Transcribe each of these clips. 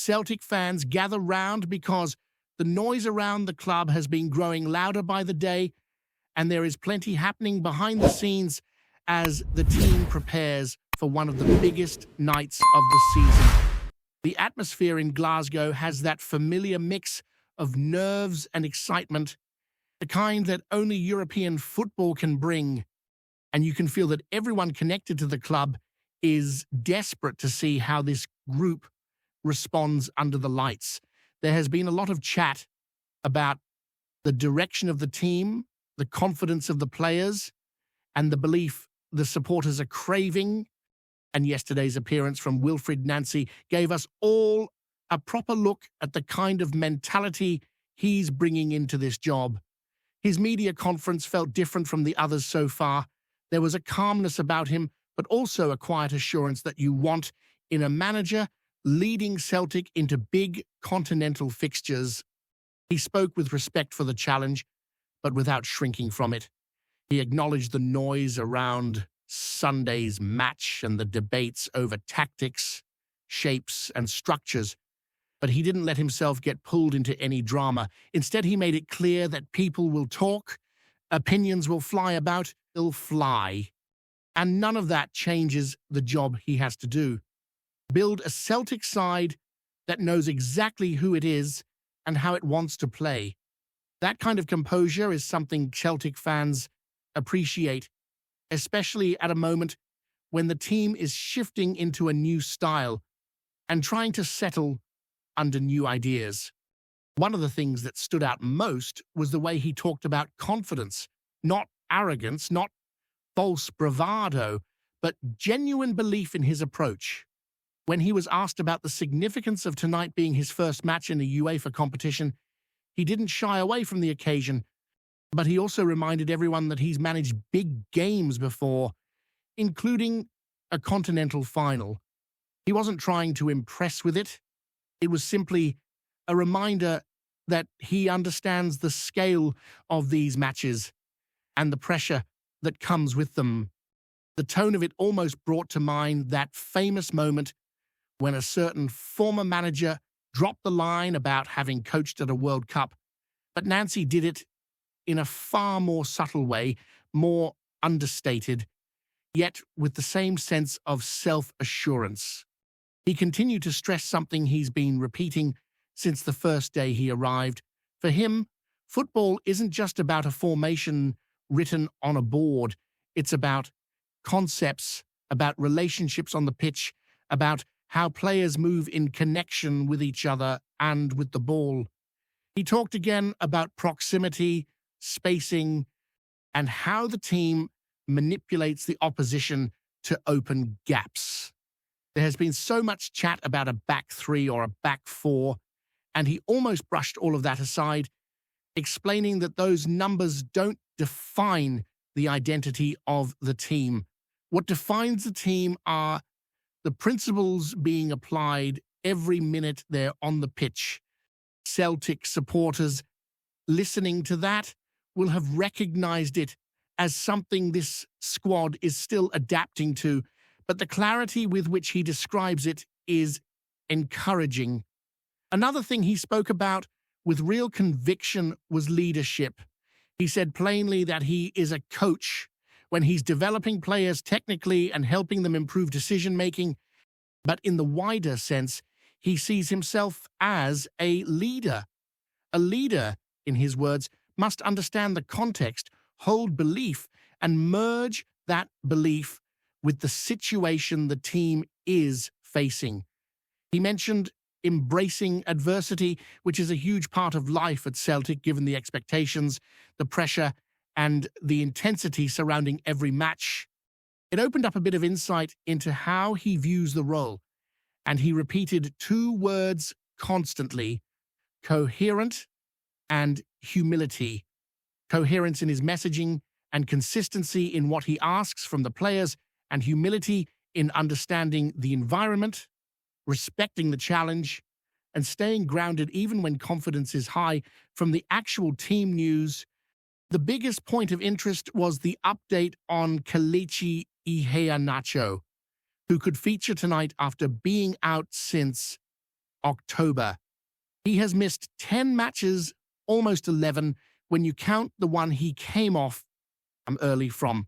Celtic fans gather round because the noise around the club has been growing louder by the day, and there is plenty happening behind the scenes as the team prepares for one of the biggest nights of the season. The atmosphere in Glasgow has that familiar mix of nerves and excitement, the kind that only European football can bring, and you can feel that everyone connected to the club is desperate to see how this group responds under the lights. There has been a lot of chat about the direction of the team, the confidence of the players, and the belief the supporters are craving. And yesterday's appearance from Wilfried Nancy gave us all a proper look at the kind of mentality he's bringing into this job. His media conference felt different from the others so far. There was a calmness about him, but also a quiet assurance that you want in a manager leading Celtic into big continental fixtures. He spoke with respect for the challenge, but without shrinking from it. He acknowledged the noise around Sunday's match and the debates over tactics, shapes, and structures, but he didn't let himself get pulled into any drama. Instead, he made it clear that people will talk, opinions will fly about, they'll fly. And none of that changes the job he has to do. Build a Celtic side that knows exactly who it is and how it wants to play. That kind of composure is something Celtic fans appreciate, especially at a moment when the team is shifting into a new style and trying to settle under new ideas. One of the things that stood out most was the way he talked about confidence, not arrogance, not false bravado, but genuine belief in his approach. When he was asked about the significance of tonight being his first match in a UEFA competition, he didn't shy away from the occasion, but he also reminded everyone that he's managed big games before, including a continental final. He wasn't trying to impress with it. It was simply a reminder that he understands the scale of these matches and the pressure that comes with them. The tone of it almost brought to mind that famous moment when a certain former manager dropped the line about having coached at a World Cup, but Nancy did it in a far more subtle way, more understated, yet with the same sense of self-assurance. He continued to stress something he's been repeating since the first day he arrived. For him, football isn't just about a formation written on a board. It's about concepts, about relationships on the pitch, about how players move in connection with each other and with the ball. He talked again about proximity, spacing, and how the team manipulates the opposition to open gaps. There has been so much chat about a back three or a back four, and he almost brushed all of that aside, explaining that those numbers don't define the identity of the team. What defines the team are the principles being applied every minute they're on the pitch. Celtic supporters listening to that will have recognized it as something this squad is still adapting to, but the clarity with which he describes it is encouraging. Another thing he spoke about with real conviction was leadership. He said plainly that he is a coach when he's developing players technically and helping them improve decision-making, but in the wider sense, he sees himself as a leader. A leader, in his words, must understand the context, hold belief, and merge that belief with the situation the team is facing. He mentioned embracing adversity, which is a huge part of life at Celtic, given the expectations, the pressure, and the intensity surrounding every match. It opened up a bit of insight into how he views the role, and he repeated two words constantly: coherent and humility. Coherence in his messaging and consistency in what he asks from the players, and humility in understanding the environment, respecting the challenge, and staying grounded even when confidence is high. From the actual team news, the biggest point of interest was the update on Kelechi Iheanacho, who could feature tonight after being out since October. He has missed 10 matches, almost 11, when you count the one he came off early from,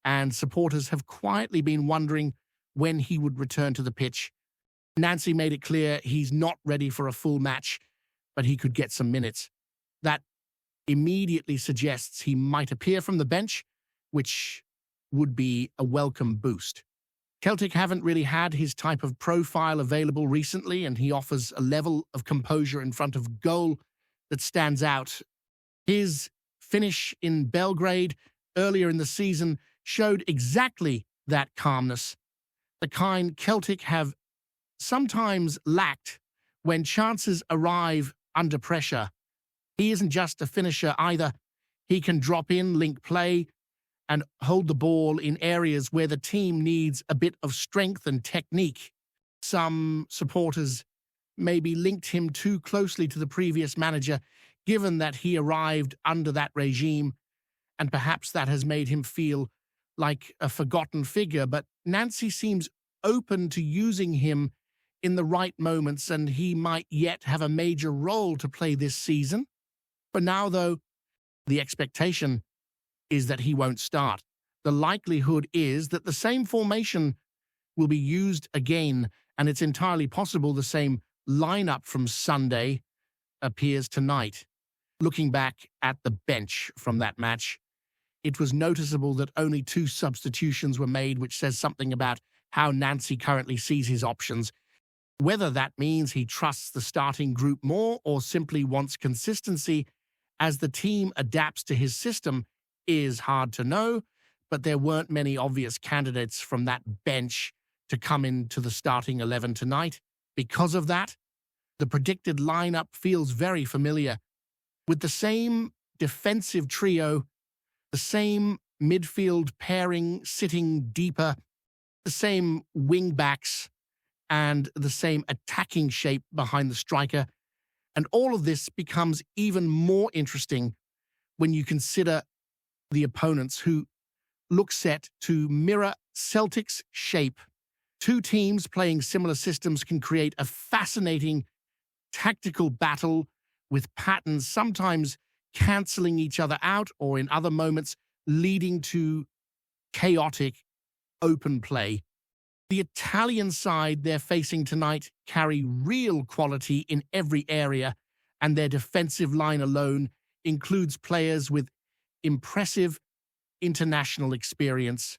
and supporters have quietly been wondering when he would return to the pitch. Nancy made it clear he's not ready for a full match, but he could get some minutes. That immediately suggests he might appear from the bench, which would be a welcome boost. Celtic haven't really had his type of profile available recently, and he offers a level of composure in front of goal that stands out. His finish in Belgrade earlier in the season showed exactly that calmness, the kind Celtic have sometimes lacked when chances arrive under pressure. He isn't just a finisher either. He can drop in, link play, and hold the ball in areas where the team needs a bit of strength and technique. Some supporters maybe linked him too closely to the previous manager, given that he arrived under that regime, and perhaps that has made him feel like a forgotten figure. But Nancy seems open to using him in the right moments, and he might yet have a major role to play this season. For now, though, the expectation is that he won't start. The likelihood is that the same formation will be used again, and it's entirely possible the same lineup from Sunday appears tonight. Looking back at the bench from that match, it was noticeable that only 2 substitutions were made, which says something about how Nancy currently sees his options. Whether that means he trusts the starting group more or simply wants consistency as the team adapts to his system is hard to know, but there weren't many obvious candidates from that bench to come into the starting 11 tonight. Because of that, the predicted lineup feels very familiar, with the same defensive trio, the same midfield pairing sitting deeper, the same wing-backs, and the same attacking shape behind the striker. And all of this becomes even more interesting when you consider the opponents, who look set to mirror Celtic's shape. 2 teams playing similar systems can create a fascinating tactical battle with patterns sometimes cancelling each other out, or in other moments leading to chaotic open play. The Italian side they're facing tonight carry real quality in every area, and their defensive line alone includes players with impressive international experience.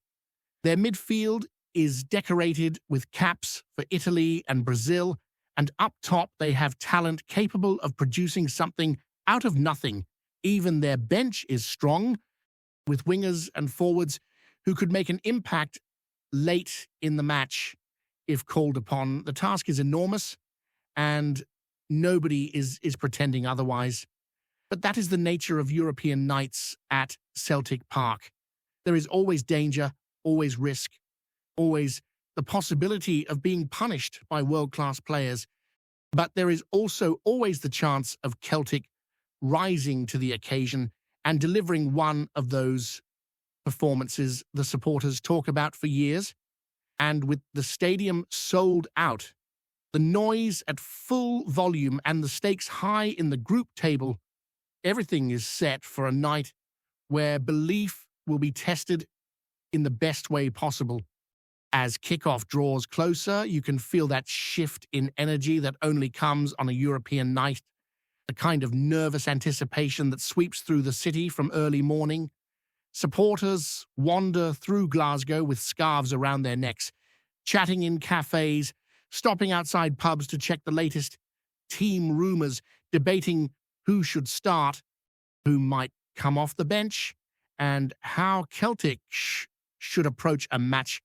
Their midfield is decorated with caps for Italy and Brazil, and up top they have talent capable of producing something out of nothing. Even their bench is strong, with wingers and forwards who could make an impact late in the match if called upon. The task is enormous, and nobody is pretending otherwise. But that is the nature of European nights at Celtic Park. There is always danger, always risk, always the possibility of being punished by world-class players. But there is also always the chance of Celtic rising to the occasion and delivering one of those performances the supporters talk about for years. And with the stadium sold out, the noise at full volume, and the stakes high in the group table, everything is set for a night where belief will be tested in the best way possible. As kickoff draws closer, you can feel that shift in energy that only comes on a European night, a kind of nervous anticipation that sweeps through the city from early morning. Supporters wander through Glasgow with scarves around their necks, chatting in cafes, stopping outside pubs to check the latest team rumours, debating who should start, who might come off the bench, and how Celtic should approach a match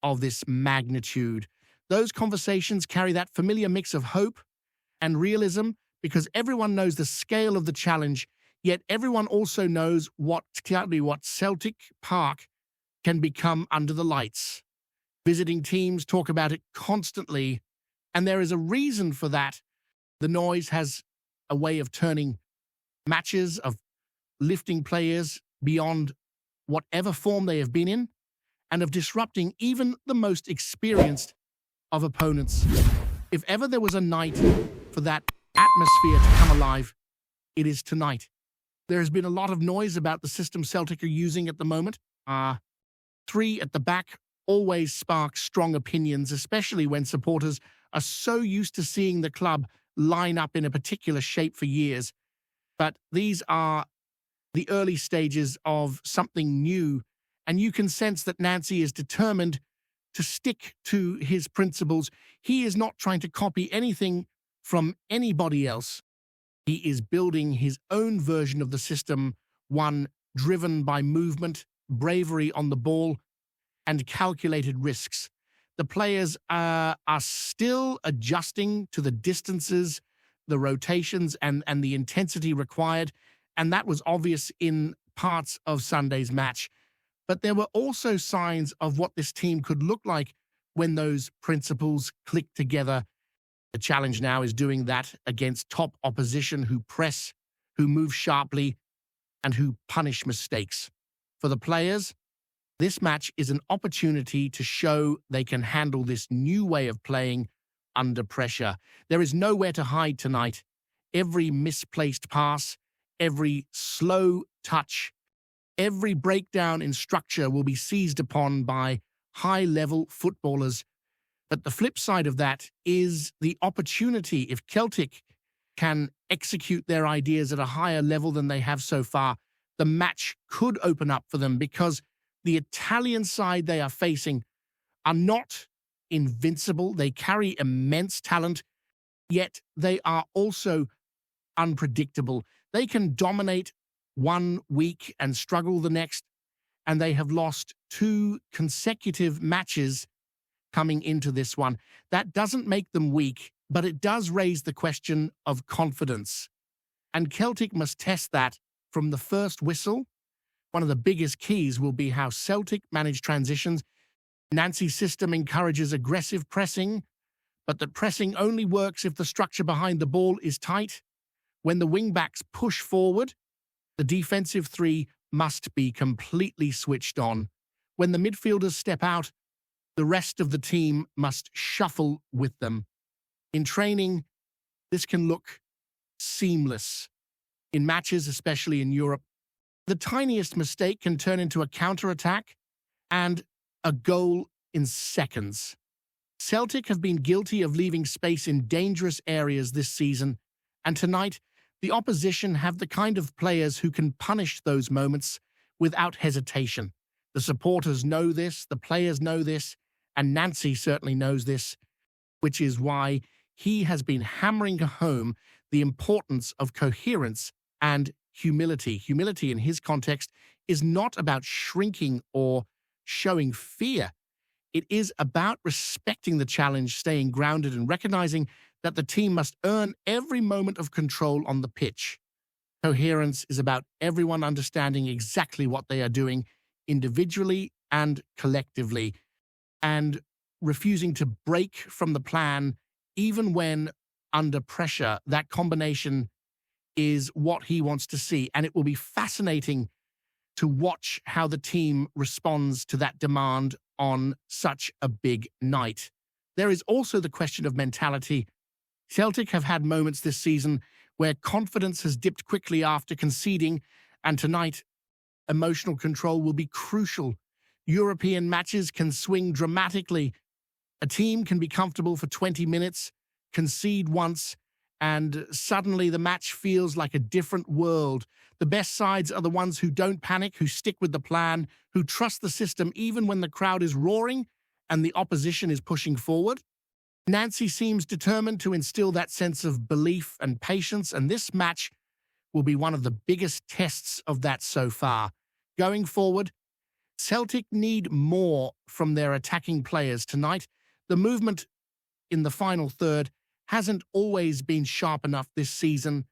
of this magnitude. Those conversations carry that familiar mix of hope and realism, because everyone knows the scale of the challenge, yet everyone also knows what Celtic Park can become under the lights. Visiting teams talk about it constantly, and there is a reason for that. The noise has a way of turning matches, of lifting players beyond whatever form they have been in, and of disrupting even the most experienced of opponents. If ever there was a night for that atmosphere to come alive, it is tonight. There has been a lot of noise about the system Celtic are using at the moment. Three at the back always sparks strong opinions, especially when supporters are so used to seeing the club line up in a particular shape for years. But these are the early stages of something new, and you can sense that Nancy is determined to stick to his principles. He is not trying to copy anything from anybody else. He is building his own version of the system, one driven by movement, bravery on the ball, and calculated risks. The players are still adjusting to the distances, the rotations, and the intensity required, and that was obvious in parts of Sunday's match. But there were also signs of what this team could look like when those principles click together. The challenge now is doing that against top opposition who press, who move sharply, and who punish mistakes. For the players, this match is an opportunity to show they can handle this new way of playing under pressure. There is nowhere to hide tonight. Every misplaced pass, every slow touch, every breakdown in structure will be seized upon by high-level footballers. But the flip side of that is the opportunity. If Celtic can execute their ideas at a higher level than they have so far, the match could open up for them, because the Italian side they are facing are not invincible. They carry immense talent, yet they are also unpredictable. They can dominate one week and struggle the next, and they have lost 2 consecutive matches coming into this one. That doesn't make them weak, but it does raise the question of confidence. And Celtic must test that from the first whistle. One of the biggest keys will be how Celtic manage transitions. Nancy's system encourages aggressive pressing, but that pressing only works if the structure behind the ball is tight. When the wing-backs push forward, the defensive three must be completely switched on. When the midfielders step out, the rest of the team must shuffle with them. In training, this can look seamless. In matches, especially in Europe, the tiniest mistake can turn into a counter-attack and a goal in seconds. Celtic have been guilty of leaving space in dangerous areas this season, and tonight, the opposition have the kind of players who can punish those moments without hesitation. The supporters know this, the players know this, and Nancy certainly knows this, which is why he has been hammering home the importance of coherence and humility. Humility in his context is not about shrinking or showing fear. It is about respecting the challenge, staying grounded, and recognizing that the team must earn every moment of control on the pitch. Coherence is about everyone understanding exactly what they are doing, individually and collectively, and refusing to break from the plan even when under pressure. That combination is what he wants to see, and it will be fascinating to watch how the team responds to that demand on such a big night. There is also the question of mentality. Celtic have had moments this season where confidence has dipped quickly after conceding, and tonight, emotional control will be crucial. European matches can swing dramatically. A team can be comfortable for 20 minutes, concede once, and suddenly the match feels like a different world. The best sides are the ones who don't panic, who stick with the plan, who trust the system even when the crowd is roaring and the opposition is pushing forward. Nancy seems determined to instill that sense of belief and patience, and this match will be one of the biggest tests of that so far. Going forward, Celtic need more from their attacking players tonight. The movement in the final third hasn't always been sharp enough this season,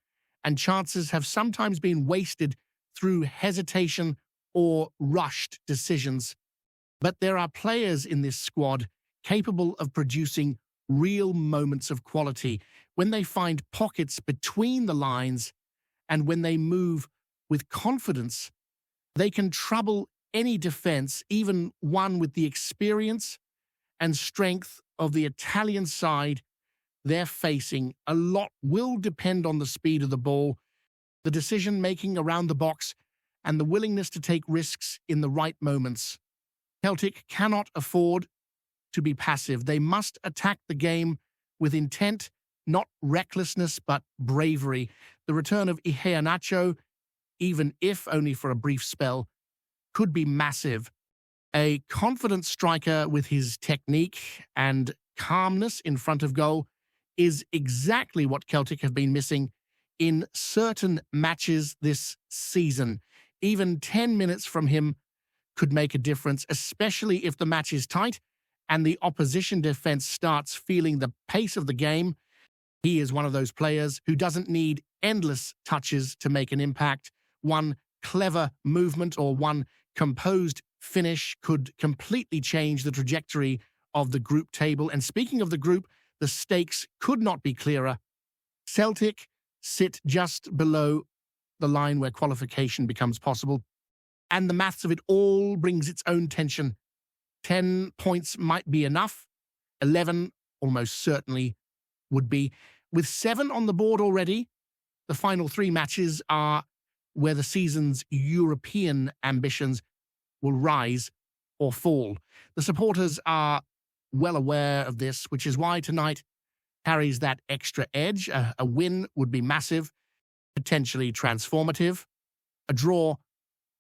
and chances have sometimes been wasted through hesitation or rushed decisions. But there are players in this squad capable of producing real moments of quality when they find pockets between the lines, and when they move with confidence, they can trouble any defense, even one with the experience and strength of the Italian side, they're facing, a lot will depend on the speed of the ball, the decision-making around the box, and the willingness to take risks in the right moments. Celtic cannot afford to be passive. They must attack the game with intent, not recklessness, but bravery. The return of Iheanacho, even if only for a brief spell, could be massive. A confident striker with his technique and calmness in front of goal is exactly what Celtic have been missing in certain matches this season. Even 10 minutes from him could make a difference, especially if the match is tight and the opposition defense starts feeling the pace of the game. He is one of those players who doesn't need endless touches to make an impact. One clever movement or one composed finish could completely change the trajectory of the group table. And speaking of the group, the stakes could not be clearer. Celtic sit just below the line where qualification becomes possible, and the maths of it all brings its own tension. 10 points might be enough. 11 almost certainly would be. With 7 on the board already, the final 3 matches are where the season's European ambitions will rise or fall. The supporters are well aware of this, which is why tonight carries that extra edge. A win would be massive, potentially transformative. A draw,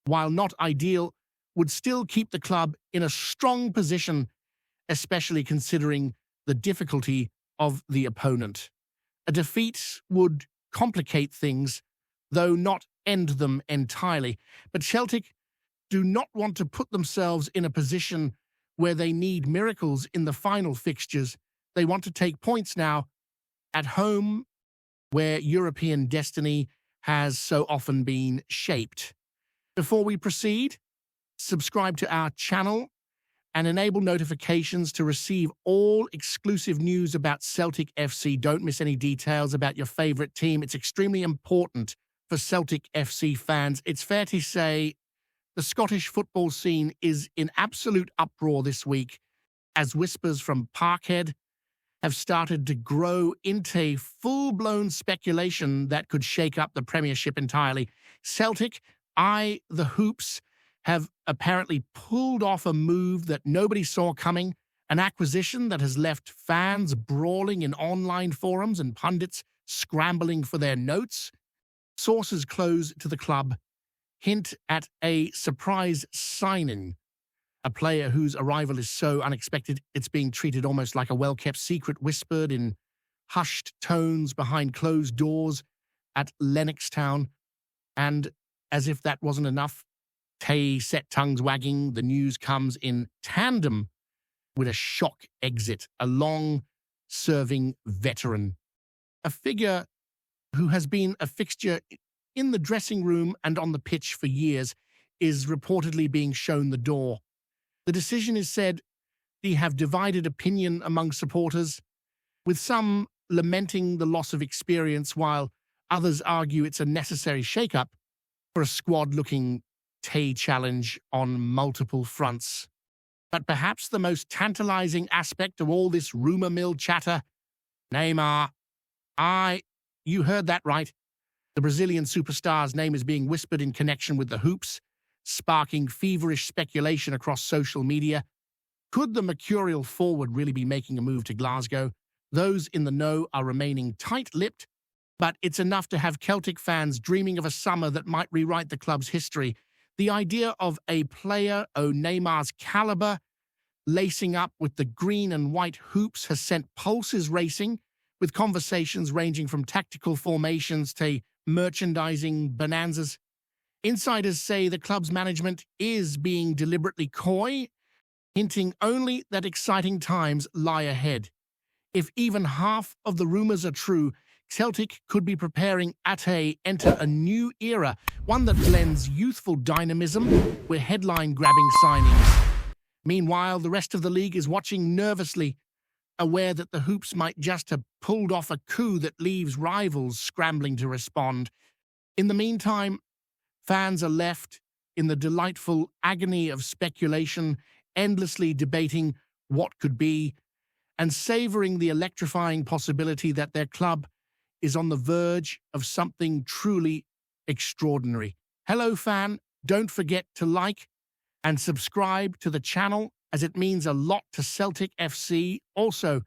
while not ideal, would still keep the club in a strong position, especially considering the difficulty of the opponent. A defeat would complicate things, though not end them entirely. But Celtic do not want to put themselves in a position where they need miracles in the final fixtures. They want to take points now at home, where European destiny has so often been shaped. Before we proceed, subscribe to our channel and enable notifications to receive all exclusive news about Celtic FC. Don't miss any details about your favorite team. It's extremely important for Celtic FC fans. It's fair to say the Scottish football scene is in absolute uproar this week, as whispers from Parkhead have started to grow into full-blown speculation that could shake up the Premiership entirely. Celtic, the Hoops, have apparently pulled off a move that nobody saw coming, an acquisition that has left fans brawling in online forums and pundits scrambling for their notes. Sources close to the club hint at a surprise signing, a player whose arrival is so unexpected it's being treated almost like a well-kept secret, whispered in hushed tones behind closed doors at Lennoxtown. And as if that wasn't enough, Tay set tongues wagging, the news comes in tandem with a shock exit, a long-serving veteran, a figure who has been a fixture in the dressing room and on the pitch for years, is reportedly being shown the door. The decision is said to have divided opinion among supporters, with some lamenting the loss of experience while others argue it's a necessary shake-up for a squad-looking Tay challenge on multiple fronts. But perhaps the most tantalizing aspect of all this rumor mill chatter, Neymar. You heard that right. The Brazilian superstar's name is being whispered in connection with the Hoops, sparking feverish speculation across social media. Could the mercurial forward really be making a move to Glasgow? Those in the know are remaining tight-lipped, but it's enough to have Celtic fans dreaming of a summer that might rewrite the club's history. The idea of a player of Neymar's caliber lacing up with the green and white Hoops has sent pulses racing, with conversations ranging from tactical formations to merchandising bonanzas. Insiders say the club's management is being deliberately coy, hinting only that exciting times lie ahead. If even half of the rumors are true, Celtic could be preparing Ate enter a new era, one that blends youthful dynamism with headline-grabbing signings. Meanwhile, the rest of the league is watching nervously, aware that the Hoops might just have pulled off a coup that leaves rivals scrambling to respond. In the meantime, fans are left in the delightful agony of speculation, endlessly debating what could be, and savoring the electrifying possibility that their club is on the verge of something truly extraordinary. Hello, fan. Don't forget to like and subscribe to the channel, as it means a lot to Celtic FC. Also,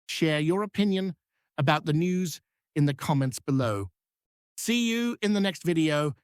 share your opinion about the news in the comments below. See you in the next video.